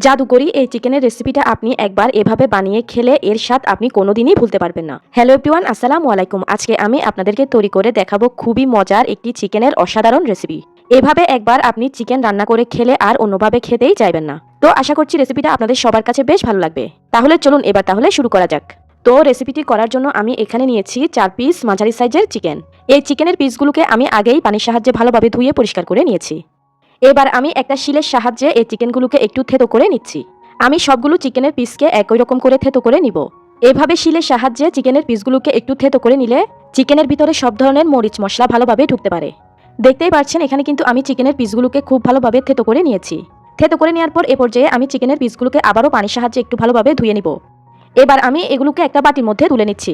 জাদুকরি এই চিকেনের রেসিপিটা আপনি একবার এভাবে বানিয়ে খেলে এর স্বাদ আপনি কোনোদিনই ভুলতে পারবেন না। হ্যালো এভরিওয়ান, আসসালামু আলাইকুম। আজকে আমি আপনাদেরকে তৈরি করে দেখাবো খুবই মজার একটি চিকেনের অসাধারণ রেসিপি। এভাবে একবার আপনি চিকেন রান্না করে খেলে আর অন্যভাবে খেতেই চাইবেন না। তো আশা করছি রেসিপিটা আপনাদের সবার কাছে বেশ ভালো লাগবে। তাহলে চলুন এবার শুরু করা যাক। তো রেসিপিটি করার জন্য আমি এখানে নিয়েছি 4 পিস মাঝারি সাইজের চিকেন। এই চিকেনের পিসগুলোকে আমি আগেই পানির সাহায্যে ভালোভাবে ধুয়ে পরিষ্কার করে নিয়েছি। এবার আমি একটা শিলের সাহায্যে এই চিকেনগুলোকে একটু থেতো করে নিচ্ছি। আমি সবগুলো চিকেনের পিসকে একই রকম করে থেতো করে নিব। এভাবে শিলের সাহায্যে চিকেনের পিসগুলোকে একটু থেতো করে নিলে চিকেনের ভিতরে সব ধরনের মরিচ মশলা ভালোভাবে ঢুকতে পারে। দেখতেই পাচ্ছেন এখানে কিন্তু আমি চিকেনের পিসগুলোকে খুব ভালোভাবে থেতো করে নিয়েছি। থেতো করে নেওয়ার পর এ পর্যায়ে আমি চিকেনের পিসগুলোকে আবারও পানির সাহায্যে একটু ভালোভাবে ধুয়ে নিব। এবার আমি এগুলোকে একটা বাটির মধ্যে তুলে নিচ্ছি।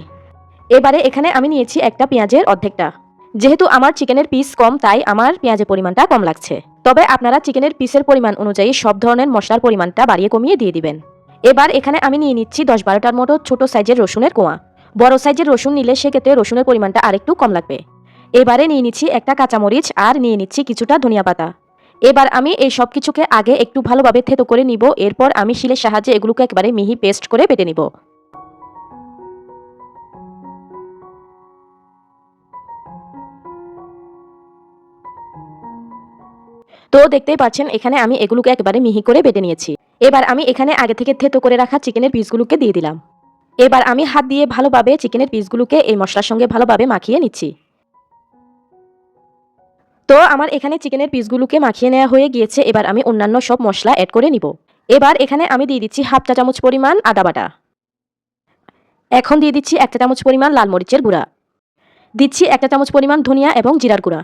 এবারে এখানে আমি নিয়েছি একটা পেঁয়াজের অর্ধেকটা। যেহেতু আমার চিকেনের পিস কম তাই আমার পেঁয়াজের পরিমাণটা কম লাগছে। তবে আপনারা চিকেনের পিসের পরিমাণ অনুযায়ী সব ধরনের মশলার পরিমাণটা বাড়িয়ে কমিয়ে দিয়ে দিবেন। এবার এখানে আমি নিয়ে নিচ্ছি 10-12টার মতো ছোট সাইজের রসুনের কোয়া। বড় সাইজের রসুন নিলে সেক্ষেত্রে রসুনের পরিমাণটা আরেকটু কম লাগবে। এবারে নিয়ে নিচ্ছি একটা কাঁচামরিচ আর নিয়ে নিচ্ছি কিছুটা ধনিয়া পাতা। এবার আমি এই সব কিছুকে আগে একটু ভালোভাবে থেতো করে নিব। এরপর আমি শিলের সাহায্যে এগুলোকে একেবারে মিহি পেস্ট করে বেটে নিব। তো দেখতেই পাচ্ছেন এখানে আমি এগুলোকে একেবারে মিহি করে বেটে নিয়েছি। এবার আমি এখানে আগে থেকে থেতো করে রাখা চিকেনের পিসগুলোকে দিয়ে দিলাম। এবার আমি হাত দিয়ে ভালোভাবে চিকেনের পিসগুলোকে এই মশলার সঙ্গে ভালোভাবে মাখিয়ে নিচ্ছি। তো আমার এখানে চিকেনের পিসগুলোকে মাখিয়ে নেওয়া হয়ে গিয়েছে। এবার আমি অন্যান্য সব মশলা অ্যাড করে নিব। এবার এখানে আমি দিয়ে দিচ্ছি হাফ চা চামচ পরিমাণ আদা বাটা। এখন দিয়ে দিচ্ছি 1 চা চামচ পরিমাণ লাল মরিচের গুঁড়া। দিচ্ছি 1 চা চামচ পরিমাণ ধনিয়া এবং জিরার গুঁড়া।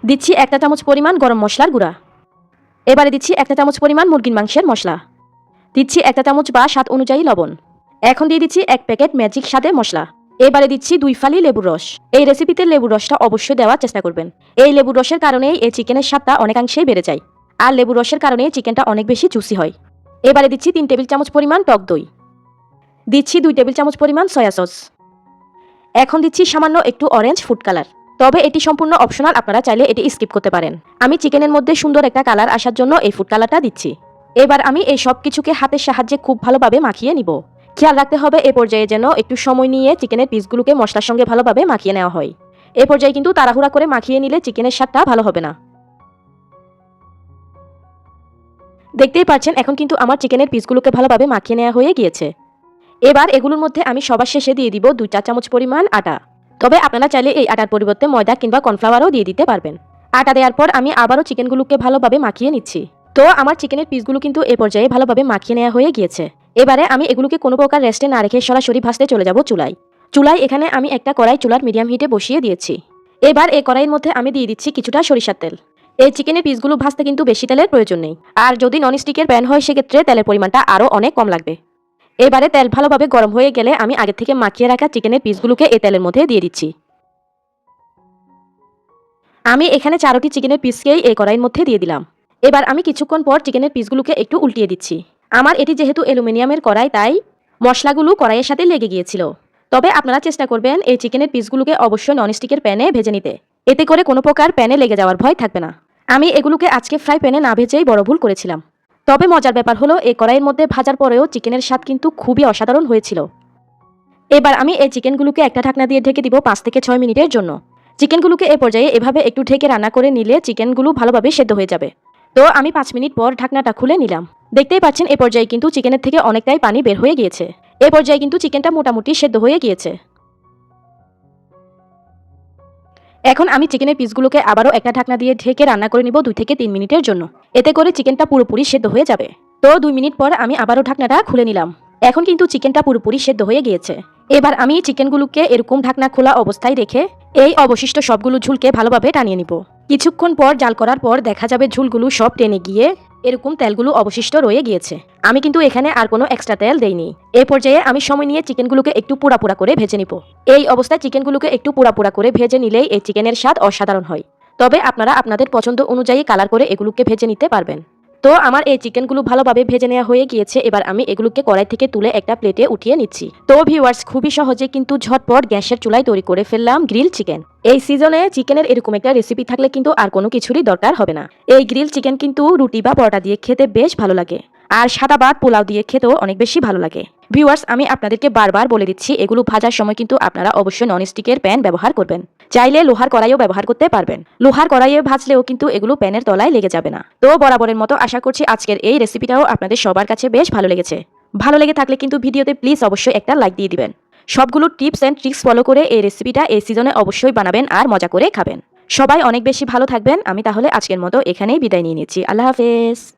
দিচ্ছি 1 চা চামচ পরিমাণ গরম মশলার গুঁড়া। এবারে দিচ্ছি 1 চা চামচ পরিমাণ মুরগির মাংসের মশলা। দিচ্ছি 1 চা চামচ বা স্বাদ অনুযায়ী লবণ। এখন দিয়ে দিচ্ছি 1 প্যাকেট ম্যাজিক স্বাদের মশলা। এবারে দিচ্ছি 2 ফালি লেবুর রস। এই রেসিপিতে লেবুর রসটা অবশ্যই দেওয়ার চেষ্টা করবেন। এই লেবুর রসের কারণেই এই চিকেনের স্বাদটা অনেকাংশেই বেড়ে যায়। আর লেবুর রসের কারণে চিকেনটা অনেক বেশি জুসি হয়। এবারে দিচ্ছি 3 টেবিল চামচ পরিমাণ টক দই। দিচ্ছি 2 টেবিল চামচ পরিমাণ সয়া সস। এখন দিচ্ছি সামান্য একটু অরেঞ্জ ফুড কালার। তবে এটি সম্পূর্ণ অপশনাল, আপনারা চাইলে এটি স্কিপ করতে পারেন। আমি চিকেনের মধ্যে সুন্দর একটা কালার আসার জন্য এই ফুড কালারটা দিচ্ছি। এবার আমি এই সব কিছুকে হাতের সাহায্যে খুব ভালোভাবে মাখিয়ে নিব। খেয়াল রাখতে হবে এ পর্যায়ে যেন একটু সময় নিয়ে চিকেনের পিসগুলোকে মশলার সঙ্গে ভালোভাবে মাখিয়ে নেওয়া হয়। এ পর্যায়ে কিন্তু তাড়াহুড়া করে মাখিয়ে নিলে চিকেনের স্বাদটা ভালো হবে না। দেখতেই পাচ্ছেন এখন কিন্তু আমার চিকেনের পিসগুলোকে ভালোভাবে মাখিয়ে নেওয়া হয়ে গিয়েছে। এবার এগুলোর মধ্যে আমি সবার শেষে দিয়ে দিব 2 চা চামচ পরিমাণ আটা। তবে আপনারা চাইলে এই আটার পরিবর্তে ময়দা কিংবা কর্নফ্লাওয়ারও দিয়ে দিতে পারবেন। আটা দেওয়ার পর আমি আবারও চিকেনগুলোকে ভালোভাবে মাখিয়ে নিচ্ছি। তো আমার চিকেনের পিসগুলো কিন্তু এ পর্যায়ে ভালোভাবে মাখিয়ে নেওয়া হয়ে গিয়েছে। এবারে আমি এগুলোকে কোনো প্রকার রেস্টে না রেখে সরাসরি ভাজতে চলে যাব চুলায়। চুলায় এখানে আমি একটা কড়াই চুলার মিডিয়াম হিটে বসিয়ে দিয়েছি। এবার এই কড়াইয়ের মধ্যে আমি দিয়ে দিচ্ছি কিছুটা সরিষার তেল। এই চিকেনের পিসগুলো ভাজতে কিন্তু বেশি তেলের প্রয়োজন নেই। আর যদি ননস্টিকের প্যান হয় সেক্ষেত্রে তেলের পরিমাণটা আরও অনেক কম লাগবে। এবারে তেল ভালোভাবে গরম হয়ে গেলে আমি আগে থেকে মাখিয়ে রাখা চিকেনের পিসগুলোকে এই তেলের মধ্যে দিয়ে দিচ্ছি। আমি এখানে 4টি চিকেনের পিসকেই এই কড়াইয়ের মধ্যে দিয়ে দিলাম। এবার আমি কিছুক্ষণ পর চিকেনের পিসগুলোকে একটু উল্টিয়ে দিচ্ছি। আমার এটি যেহেতু অ্যালুমিনিয়ামের কড়াই তাই মশলাগুলো কড়াইয়ের সাথে লেগে গিয়েছিল। তবে আপনারা চেষ্টা করবেন এই চিকেনের পিসগুলোকে অবশ্যই ননস্টিকের প্যানে ভেজে নিতে। এতে করে কোনো প্রকার প্যানে লেগে যাওয়ার ভয় থাকবে না। আমি এগুলোকে আজকে ফ্রাই প্যানে না ভেজেই বড় ভুল করেছিলাম। তবে মজার ব্যাপার হলো এই কড়াইয়ের মধ্যে ভাজার পরেও চিকেনের স্বাদ কিন্তু খুবই অসাধারণ হয়েছিল। এবার আমি এই চিকেনগুলোকে একটা ঢাকনা দিয়ে ঢেকে দিব 5 থেকে 6 মিনিটের জন্য। চিকেনগুলোকে এ পর্যায়ে এভাবে একটু ঢেকে রান্না করে নিলে চিকেনগুলো ভালোভাবে সেদ্ধ হয়ে যাবে। তো আমি 5 মিনিট পর ঢাকনাটা খুলে নিলাম। দেখতেই পাচ্ছেন এ পর্যায়ে কিন্তু চিকেনের থেকে অনেকটাই পানি বের হয়ে গিয়েছে। এ পর্যায়ে কিন্তু চিকেনটা মোটামুটি সেদ্ধ হয়ে গিয়েছে। এখন আমি চিকেনের পিসগুলোকে আবারও একটা ঢাকনা দিয়ে ঢেকে রান্না করে নিব 2 থেকে 3 মিনিটের জন্য। এতে করে চিকেনটা পুরোপুরি সেদ্ধ হয়ে যাবে। তো 2 মিনিট পর আমি আবারও ঢাকনাটা খুলে নিলাম। এখন কিন্তু চিকেনটা পুরোপুরি সেদ্ধ হয়ে গিয়েছে। এবার আমি চিকেনগুলোকে এরকম ঢাকনা খোলা অবস্থায় রেখে এই অবশিষ্ট সবগুলো ঝুলকে ভালোভাবে টানিয়ে নিব। কিছুক্ষণ পর জাল করার পর দেখা যাবে ঝুলগুলো সব টেনে গিয়ে এরকম তেলগুলো অবশিষ্ট রয়ে গিয়েছে। আমি কিন্তু এখানে আর কোনো এক্সট্রা তেল দেইনি। এই পর্যায়ে আমি সময় নিয়ে চিকেনগুলোকে একটু পোড়া পোড়া করে ভেজে নিব। এই অবস্থায় চিকেনগুলোকে একটু পোড়া পোড়া করে ভেজে নিলেই এই চিকেনের স্বাদ অসাধারণ হয়। তবে আপনারা আপনাদের পছন্দ অনুযায়ী কালার করে এগুলোকে ভেজে নিতে পারবেন। তো আমার এই চিকেনগুলো ভালোভাবে ভেজে নেওয়া হয়ে গিয়েছে। এবার আমি এগুলোকে কড়াই থেকে তুলে একটা প্লেটে উঠিয়ে নিচ্ছি। তো ভিউয়ার্স, খুবই সহজে কিন্তু ঝটপট গ্যাসের চুলায় তৈরি করে ফেললাম গ্রিল চিকেন। এই সিজনে চিকেনের এরকম একটা রেসিপি থাকলে কিন্তু আর কোনো কিছুরই দরকার হবে না। এই গ্রিল চিকেন কিন্তু রুটি বা পরোটা দিয়ে খেতে বেশ ভালো লাগে। আর সাদা ভাত পোলাও দিয়ে খেতেও অনেক বেশি ভালো লাগে। ভিউয়ার্স, আমি আপনাদেরকে বারবার বলে দিচ্ছি, এগুলো ভাজার সময় কিন্তু আপনারা অবশ্যই ননস্টিকের প্যান ব্যবহার করবেন। চাইলে লোহার কড়াইও ব্যবহার করতে পারবেন। লোহার কড়াইয়ে ভাজলেও কিন্তু এগুলো প্যানের তলায় লেগে যাবে না। তো বরাবরের মতো আশা করছি আজকের এই রেসিপিটাও আপনাদের সবার কাছে বেশ ভালো লেগেছে। ভালো লেগে থাকলে কিন্তু ভিডিওতে প্লিজ অবশ্যই একটা লাইক দিয়ে দিবেন। সবগুলো টিপস অ্যান্ড ট্রিক্স ফলো করে এই রেসিপিটা এই সিজনে অবশ্যই বানাবেন আর মজা করে খাবেন। সবাই অনেক বেশি ভালো থাকবেন। আমি তাহলে আজকের মতো এখানেই বিদায় নিয়ে নিচ্ছি। আল্লাহ হাফেজ।